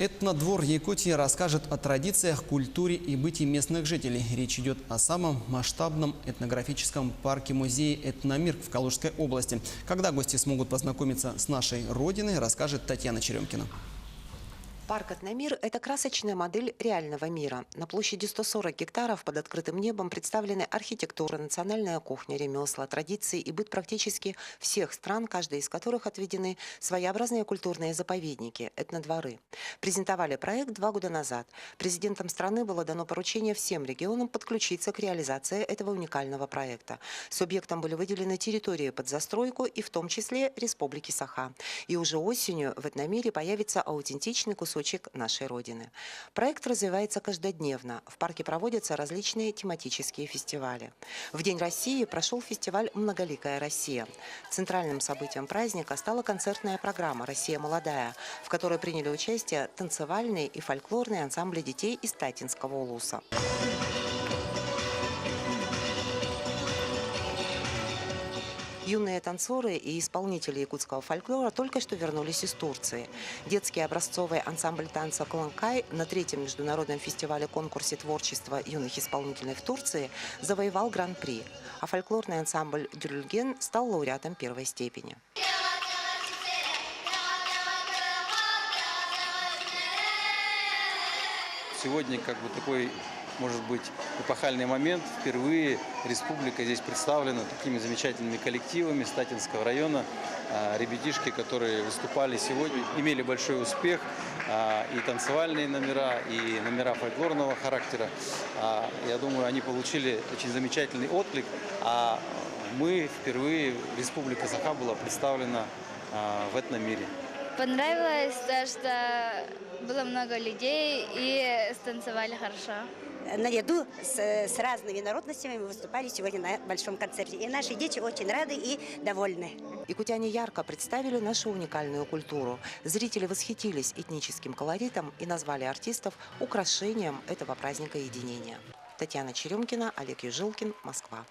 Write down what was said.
Этнодвор Якутии расскажет о традициях, культуре и быте местных жителей. Речь идет о самом масштабном этнографическом парке-музее «Этномир» в Калужской области. Когда гости смогут познакомиться с нашей родиной, расскажет Татьяна Черемкина. Парк «Этномир» – это красочная модель реального мира. На площади 140 гектаров под открытым небом представлены архитектура, национальная кухня, ремесла, традиции и быт практически всех стран, каждая из которых отведены своеобразные культурные заповедники – этнодворы. Презентовали проект 2 года назад. Президентом страны было дано поручение всем регионам подключиться к реализации этого уникального проекта. Субъектам были выделены территории под застройку и в том числе Республики Саха. И уже осенью в «Этномире» появится аутентичный кусочек нашей Родины. Проект развивается каждодневно. В парке проводятся различные тематические фестивали. В День России прошел фестиваль «Многоликая Россия». Центральным событием праздника стала концертная программа «Россия молодая», в которой приняли участие танцевальные и фольклорные ансамбли детей из Татинского улуса. Юные танцоры и исполнители якутского фольклора только что вернулись из Турции. Детский образцовый ансамбль танца «Кланкай» на 3-м международном фестивале-конкурсе творчества юных исполнителей в Турции завоевал гран-при, а фольклорный ансамбль «Дюрюльген» стал лауреатом 1-й степени. Сегодня такой, может быть, эпохальный момент. Впервые республика здесь представлена такими замечательными коллективами с Татинского района. Ребятишки, которые выступали сегодня, имели большой успех. И танцевальные номера, и номера фольклорного характера. Я думаю, они получили очень замечательный отклик. А мы впервые, Республика Саха была представлена в «Этномире». Понравилось то, что было много людей и станцевали хорошо. Наряду с разными народностями мы выступали сегодня на большом концерте. И наши дети очень рады и довольны. Якутяне ярко представили нашу уникальную культуру. Зрители восхитились этническим колоритом и назвали артистов украшением этого праздника единения. Татьяна Черемкина, Олег Южилкин, Москва.